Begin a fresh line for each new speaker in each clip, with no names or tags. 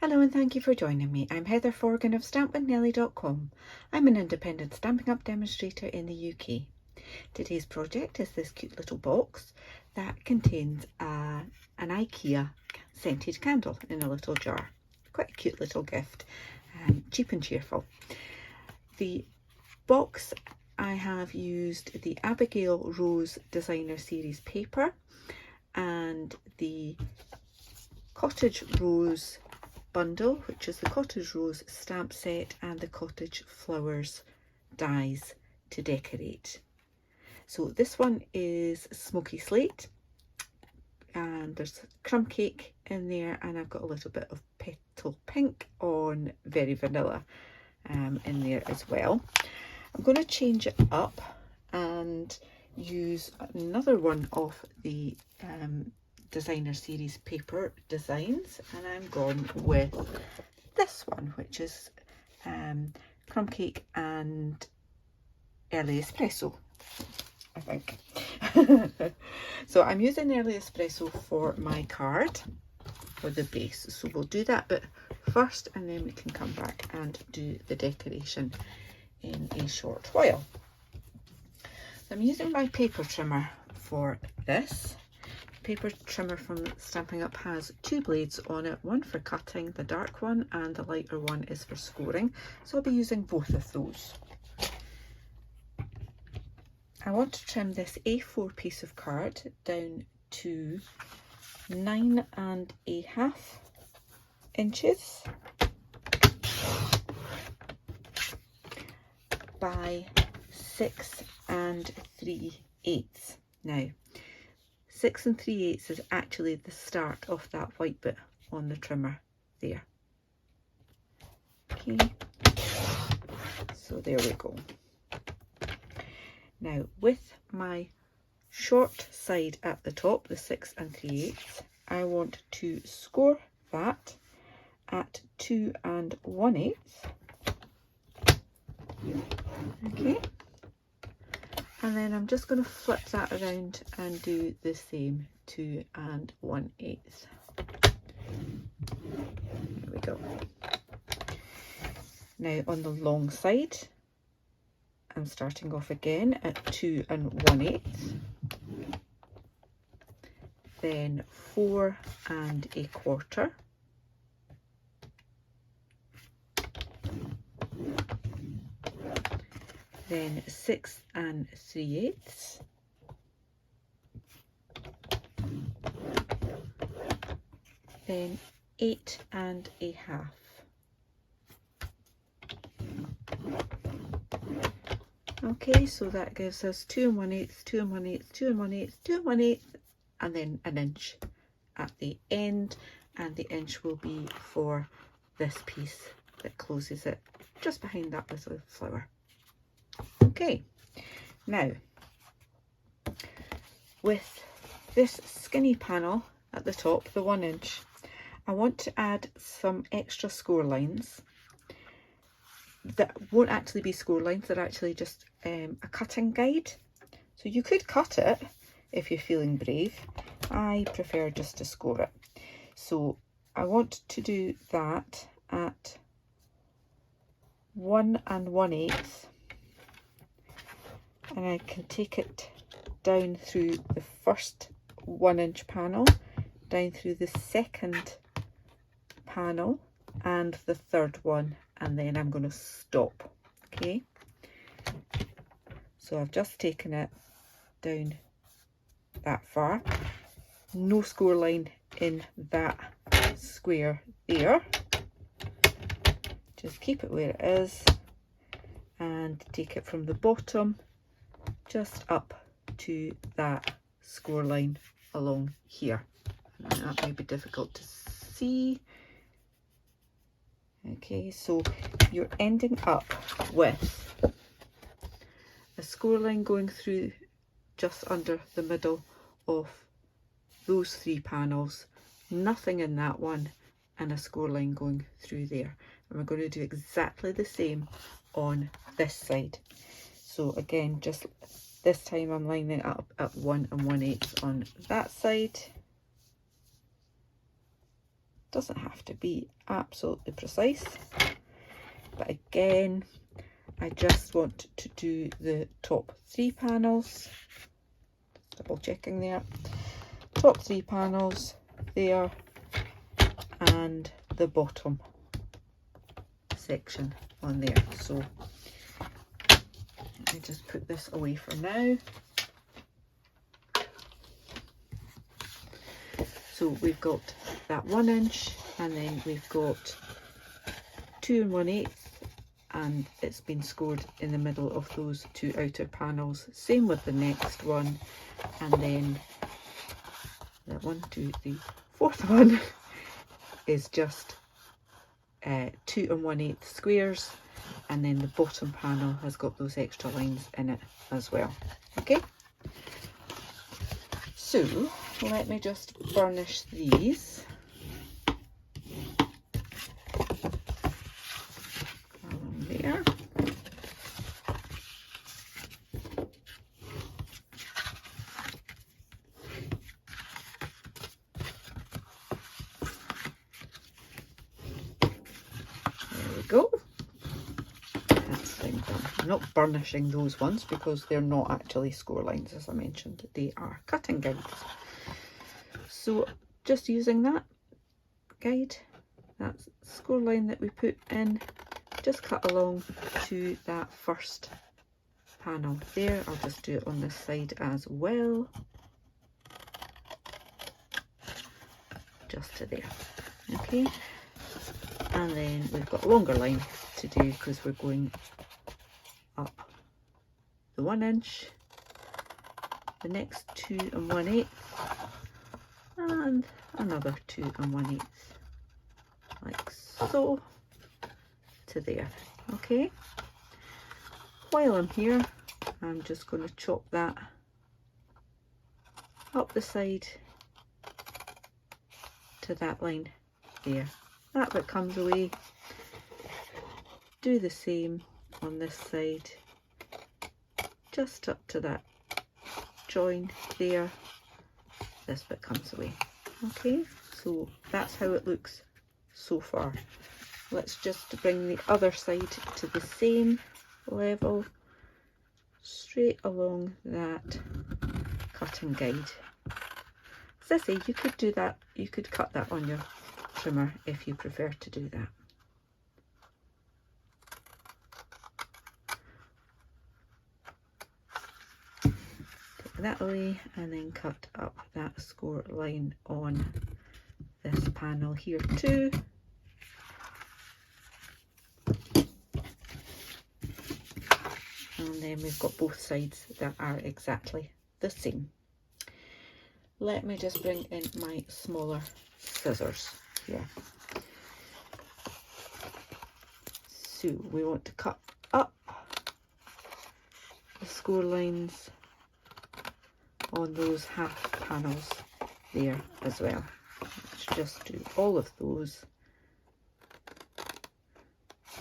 Hello and thank you for joining me. I'm Heather Forgan of stampwithnellie.com. I'm an independent Stampin' Up demonstrator in the UK. Today's project is this cute little box that contains an Ikea scented candle in a little jar. Quite a cute little gift, cheap and cheerful. The box, I have used the Abigail Rose Designer Series paper and the Cottage Rose bundle, which is the Cottage Rose stamp set and the Cottage Flowers dies to decorate. So this one is Smoky Slate and there's crumb cake in there, and I've got a little bit of Petal Pink on Very Vanilla in there as well. I'm going to change it up and use another one of the Designer Series paper designs, and I'm going with this one, which is crumb cake and early espresso, I think. So I'm using early espresso for my card for the base, so we'll do that bit first and then we can come back and do the decoration in a short while. So I'm using my paper trimmer for this. Paper trimmer from Stampin' Up has two blades on it, one for cutting, the dark one, and the lighter one is for scoring, so I'll be using both of those. I want to trim this A4 piece of card down to 9.5 inches by 6 3/8. Now 6 3/8 is actually the start of that white bit on the trimmer there. Okay, so there we go. Now with my short side at the top, the 6 3/8, I want to score that at 2 1/8. Okay. And then I'm just going to flip that around and do the same, 2 1/8. There we go. Now on the long side, I'm starting off again at 2 1/8. Then 4 1/4. Then 6 3/8, then 8 1/2. Okay, so that gives us 2 1/8, 2 1/8, 2 1/8, 2 1/8, and then an inch at the end, and the inch will be for this piece that closes it just behind that little flower. Okay, now with this skinny panel at the top, the 1 inch, I want to add some extra score lines that won't actually be score lines, they're actually just a cutting guide. So you could cut it if you're feeling brave. I prefer just to score it. So I want to do that at 1 1/8. And I can take it down through the first 1 inch panel, down through the second panel and the third one, and then I'm going to stop. Okay, so I've just taken it down that far, no score line in that square there, just keep it where it is and take it from the bottom just up to that score line along here. That may be difficult to see. Okay, so you're ending up with a score line going through just under the middle of those 3 panels, nothing in that one, and a score line going through there. And we're going to do exactly the same on this side. So again, just this time I'm lining it up at 1 1/8 on that side, Doesn't have to be absolutely precise, but again, I just want to do the top 3 panels. Double checking there. Top 3 panels there, and the bottom section on there. So let me just put this away for now. So we've got that 1 inch, and then we've got 2 1/8, and it's been scored in the middle of those 2 outer panels. Same with the next one, and then that 1, 2, 3, 4th one is just 2 1/8 squares, and then the bottom panel has got those extra lines in it as well. Okay, so let me just burnish these. Along there. There we go. That's them done. I'm not burnishing those ones because they're not actually score lines, as I mentioned. They are cutting guides. So just using that guide, that score line that we put in, just cut along to that first panel there. I'll just do it on this side as well, just to there. Okay, and then we've got a longer line to do because we're going up the 1 inch, the next 2 1/8, and another 2 1/8, like so, to there. Okay, while I'm here, I'm just going to chop that up the side to that line there. That bit comes away. Do the same on this side, just up to that join there. This bit comes away. Okay, so that's how it looks so far. Let's just bring the other side to the same level, straight along that cutting guide. As I say, you could do that, you could cut that on your trimmer if you prefer to do that. Take that away and then cut up that score line on this panel here too. And then we've got both sides that are exactly the same. Let me just bring in my smaller scissors here. So we want to cut up the score lines on those half panels there as well. Let's just do all of those.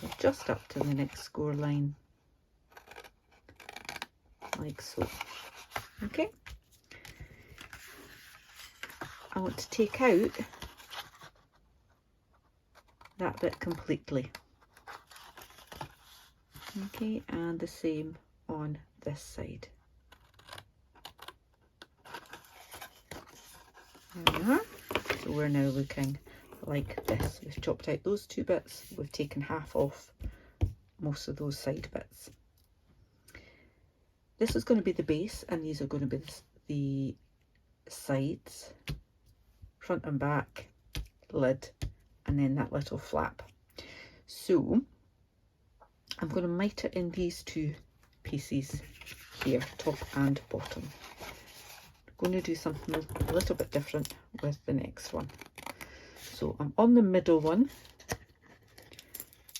So just up to the next score line, like so. Okay, I want to take out that bit completely. Okay, and the same on this side. There we are. So we're now looking like this. We've chopped out those 2 bits, we've taken half off most of those side bits. This is going to be the base, and these are going to be the sides, front and back, lid, and then that little flap. So I'm going to mite it in these 2 pieces here, top and bottom. I'm going to do something a little bit different with the next one. So I'm on the middle one,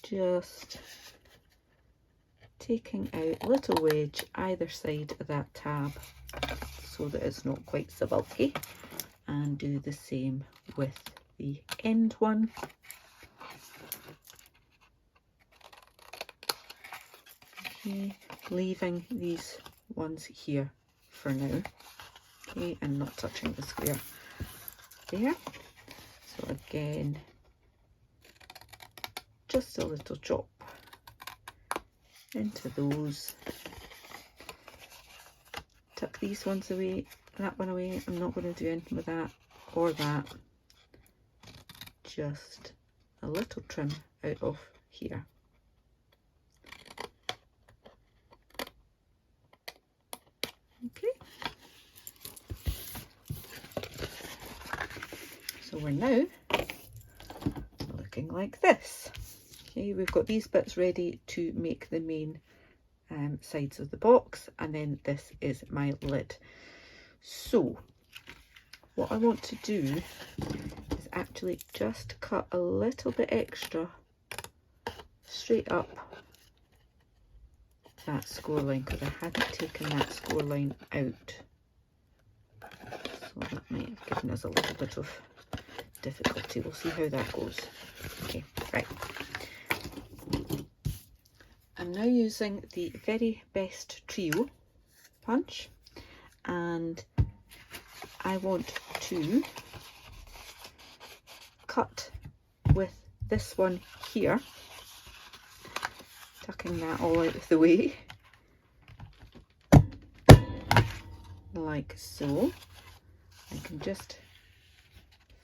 just taking out a little wedge either side of that tab so that it's not quite so bulky, and do the same with the end one. Okay, leaving these ones here for now, okay, and not touching the square there. So again, just a little chop into those. Tuck these ones away, that one away. I'm not going to do anything with that or that. Just a little trim out of here. Okay. So we're now looking like this. Okay, we've got these bits ready to make the main sides of the box, and then this is my lid. So what I want to do is actually just cut a little bit extra straight up that score line, because I hadn't taken that score line out. So that might have given us a little bit of difficulty. We'll see how that goes. Okay, right. I'm now using the Very Best Trio punch, and I want to cut with this one here, tucking that all out of the way, like so. I can just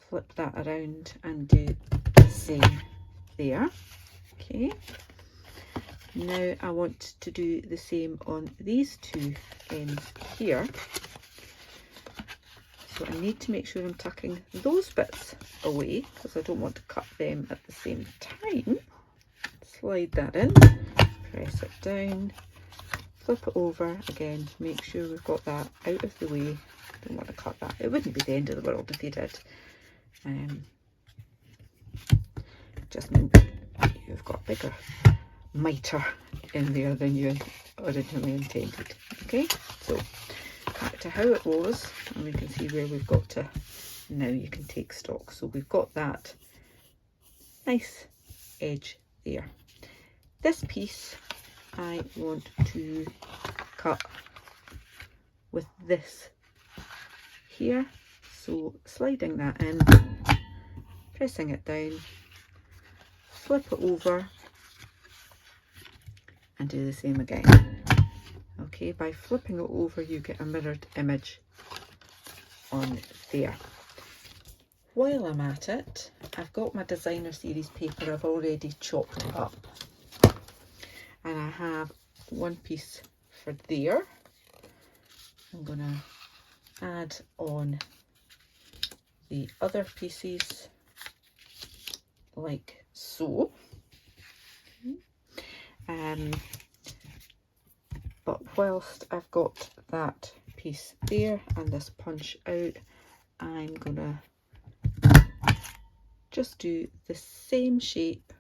flip that around and do the same there. Okay. Now I want to do the same on these two ends here. So I need to make sure I'm tucking those bits away, because I don't want to cut them at the same time. Slide that in, press it down, flip it over again, make sure we've got that out of the way. Don't want to cut that. It wouldn't be the end of the world if you did. Just mean you've got a bigger mitre in there than you originally intended. Okay, so back to how it was, and we can see where we've got to. Now you can take stock. So we've got that nice edge there. This piece I want to cut with this here, so sliding that in, pressing it down, flip it over and do the same again. Okay, by flipping it over you get a mirrored image on there. While I'm at it, I've got my designer series paper I've already chopped up, and I have one piece for there. I'm gonna add on the other pieces like so. But whilst I've got that piece there and this punch out, I'm gonna just do the same shape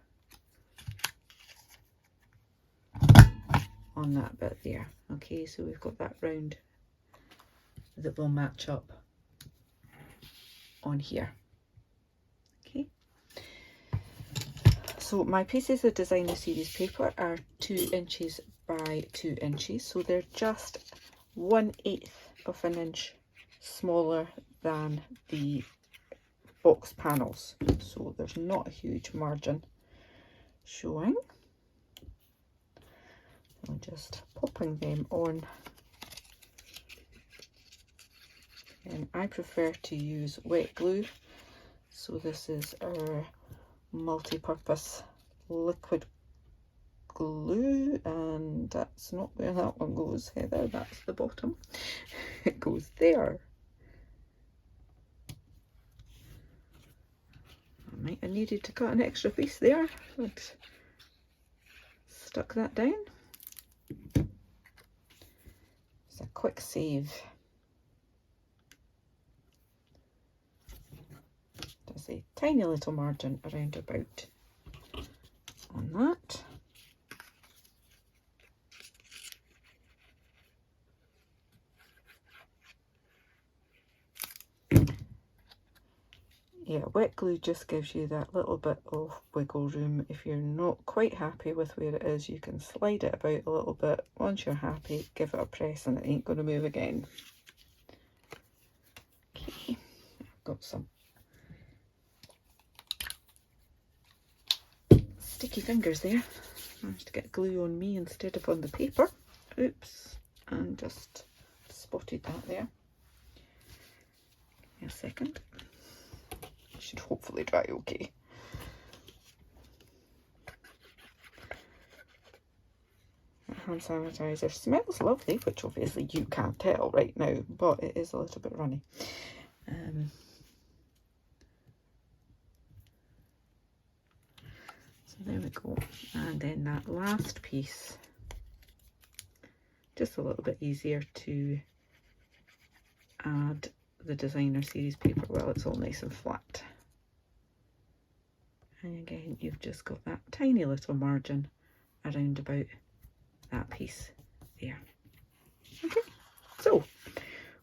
on that bit there. Okay, so we've got that round that will match up on here. Okay, so my pieces of designer series paper are 2 inches by 2 inches, so they're just 1/8 of an inch smaller than the box panels, so there's not a huge margin showing. I'm just popping them on, and I prefer to use wet glue. So this is our multi-purpose liquid glue, and that's not where that one goes, Heather, that's the bottom. It goes there. I might have needed to cut an extra piece there, but stuck that down. It's a quick save. There's a tiny little margin around about on that. Yeah, wet glue just gives you that little bit of wiggle room. If you're not quite happy with where it is, you can slide it about a little bit. Once you're happy, give it a press and it ain't going to move again. Okay, I've got some sticky fingers there. Managed to get glue on me instead of on the paper. Oops, and just spotted that there. Give me a second. It should hopefully dry okay. Hand sanitizer smells lovely, which obviously you can't tell right now, but it is a little bit runny. So there we go. And then that last piece, just a little bit easier to add the designer series paper while it's all nice and flat. And again, you've just got that tiny little margin around about that piece there. Okay, so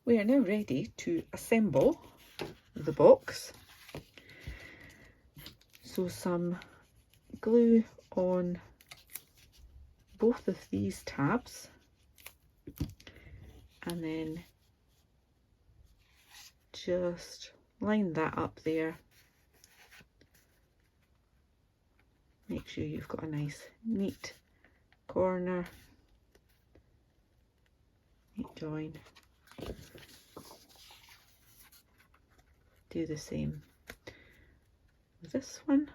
we are now ready to assemble the box. So some glue on both of these tabs, and then just line that up there. Make sure you've got a nice neat corner, neat join. Do the same with this one.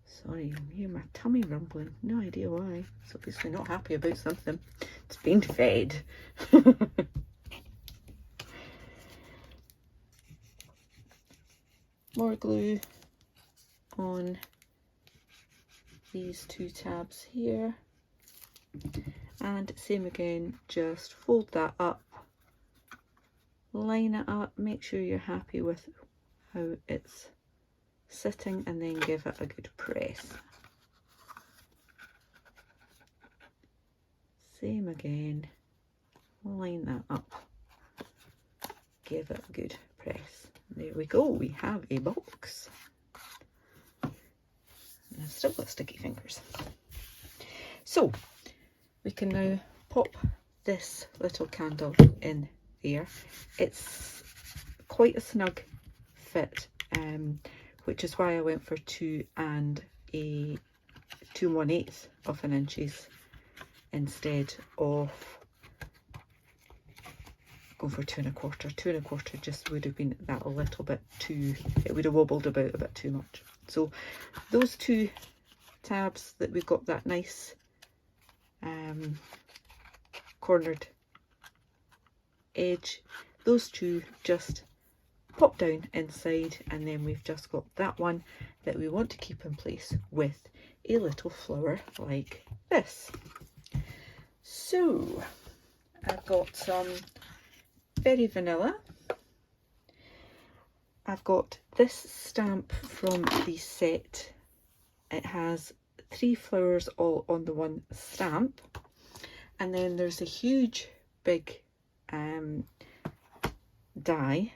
Sorry, I hear my tummy rumbling. No idea why. It's obviously not happy about something. It's been fed. More glue on these two tabs here, and same again, just fold that up, line it up, make sure you're happy with how it's sitting, and then give it a good press. Same again, line that up, give it a good press. There we go, we have a box. And I've still got sticky fingers. So we can now pop this little candle in there. It's quite a snug fit, which is why I went for 2 1/8 of an inches instead of going for 2 1/4. 2 1/4 just would have been that a little bit too, it would have wobbled about a bit too much. So those two tabs that we've got that nice cornered edge, those two just pop down inside, and then we've just got that one that we want to keep in place with a little flower like this. So I've got some Very Vanilla. I've got this stamp from the set. It has 3 flowers all on the one stamp, and then there's a huge big die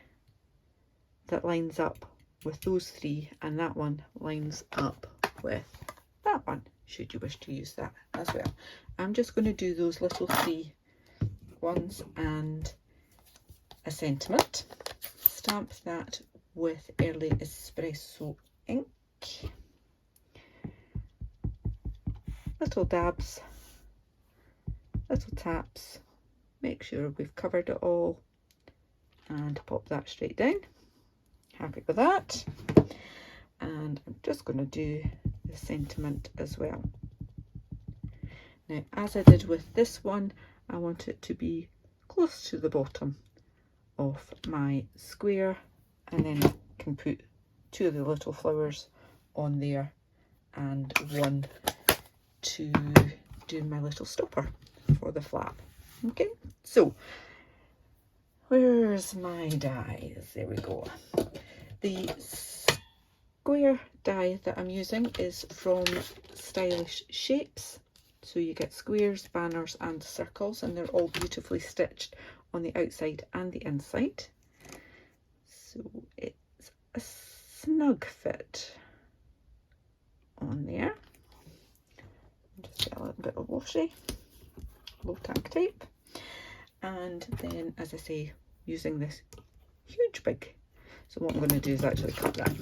that lines up with those 3, and that one lines up with that one, should you wish to use that as well. I'm just going to do those little 3 ones and a sentiment. Stamp that with Early Espresso ink. Little dabs, little taps, make sure we've covered it all, and pop that straight down. Happy with that. And I'm just going to do the sentiment as well. Now, as I did with this one, I want it to be close to the bottom of my square, and then I can put 2 of the little flowers on there and 1 to do my little stopper for the flap. Okay, so where's my dies? There we go. The square die that I'm using is from Stylish Shapes. So you get squares, banners and circles, and they're all beautifully stitched on the outside and the inside. So it's a snug fit on there. Just get a little bit of washi, low tack tape, and then, as I say, using this huge big. So what I'm going to do is actually cut that.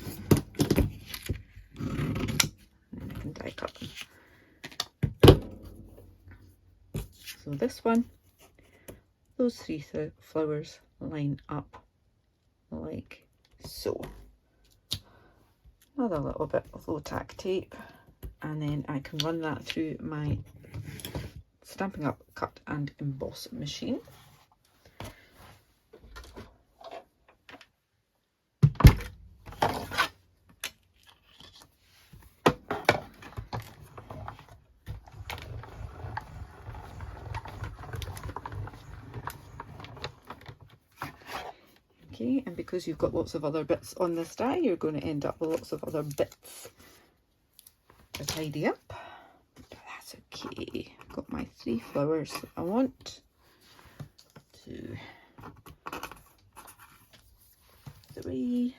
So this one, those three flowers line up like so. Another little bit of low tack tape, and then I can run that through my Stampin' Up cut and emboss machine. Okay, and because you've got lots of other bits on this die, you're going to end up with lots of other bits to tidy up. But that's okay. I've got my 3 flowers that I want. 2, 3.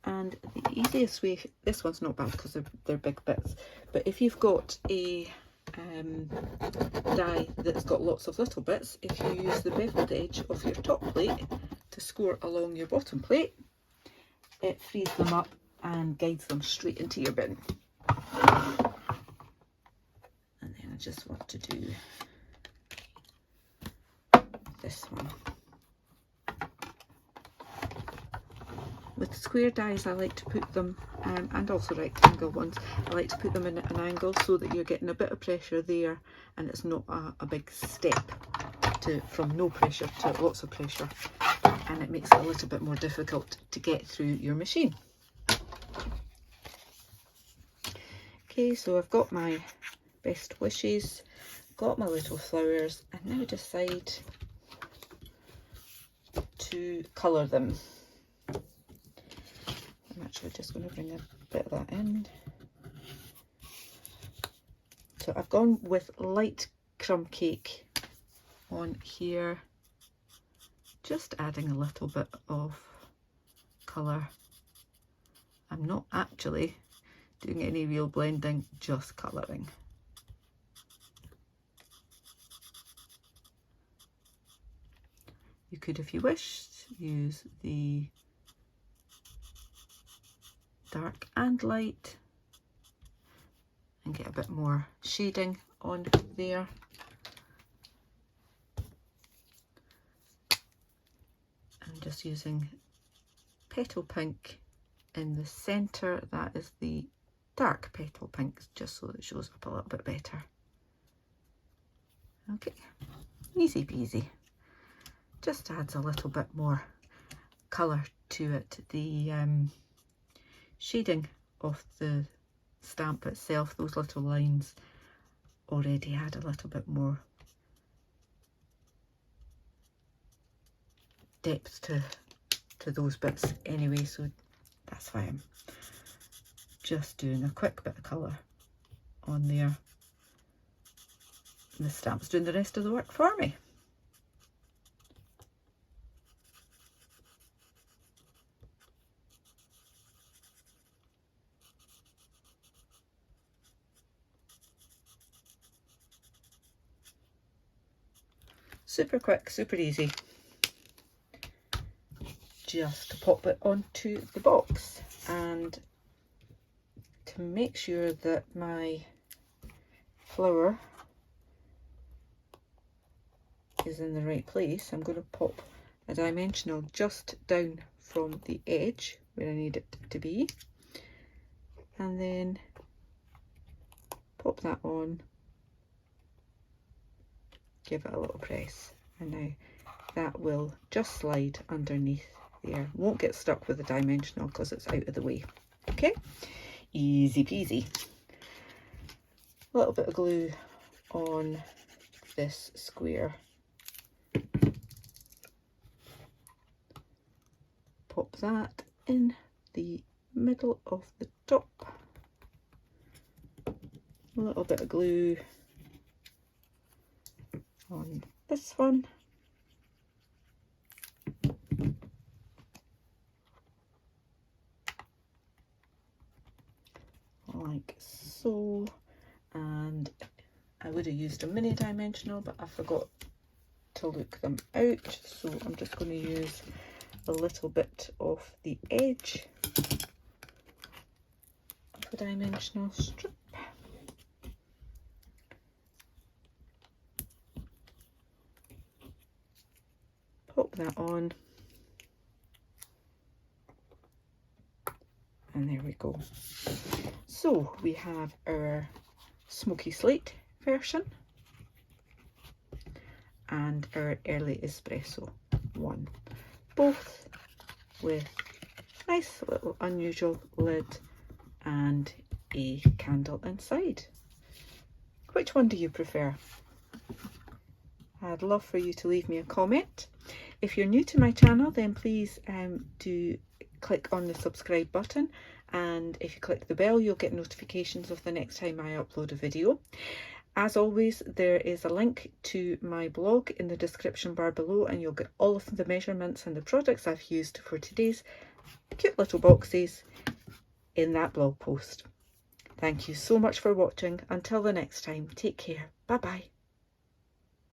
And the easiest way, this one's not bad because they're big bits, but if you've got a die that's got lots of little bits, if you use the beveled edge of your top plate to score along your bottom plate, it frees them up and guides them straight into your bin. And then I just want to do this one. With square dies, I like to put them, and also rectangle ones, I like to put them in at an angle so that you're getting a bit of pressure there and it's not a big step from no pressure to lots of pressure, and it makes it a little bit more difficult to get through your machine. Okay, so I've got my best wishes, got my little flowers, and now decide to colour them. I'm actually just going to bring a bit of that in. So I've gone with light crumb cake on here, just adding a little bit of colour. I'm not actually doing any real blending, just colouring. You could, if you wished, use the dark and light and get a bit more shading on there. I'm just using petal pink in the centre. That is the dark petal pink, just so that it shows up a little bit better. Okay, easy peasy. Just adds a little bit more colour to it. The shading of the stamp itself, those little lines already add a little bit more depth to those bits anyway, so that's why I'm just doing a quick bit of colour on there, and the stamp's doing the rest of the work for me. Super quick, super easy. Just pop it onto the box, and to make sure that my flower is in the right place, I'm going to pop a dimensional just down from the edge where I need it to be, and then pop that on, give it a little press, and now that will just slide underneath there. Won't get stuck with the dimensional because it's out of the way. Okay, easy peasy. A little bit of glue on this square. Pop that in the middle of the top. A little bit of glue on this one. Like so, and I would have used a mini dimensional, but I forgot to look them out, so I'm just going to use a little bit of the edge of the dimensional strip. pop that on. And there we go. So we have our smoky slate version and our early espresso one, both with nice little unusual lid and a candle inside. Which one do you prefer? I'd love for you to leave me a comment. If you're new to my channel, then please do click on the subscribe button, and if you click the bell, you'll get notifications of the next time I upload a video. As always, there is a link to my blog in the description bar below, and you'll get all of the measurements and the products I've used for today's cute little boxes in that blog post. Thank you so much for watching. Until the next time, take care. Bye bye.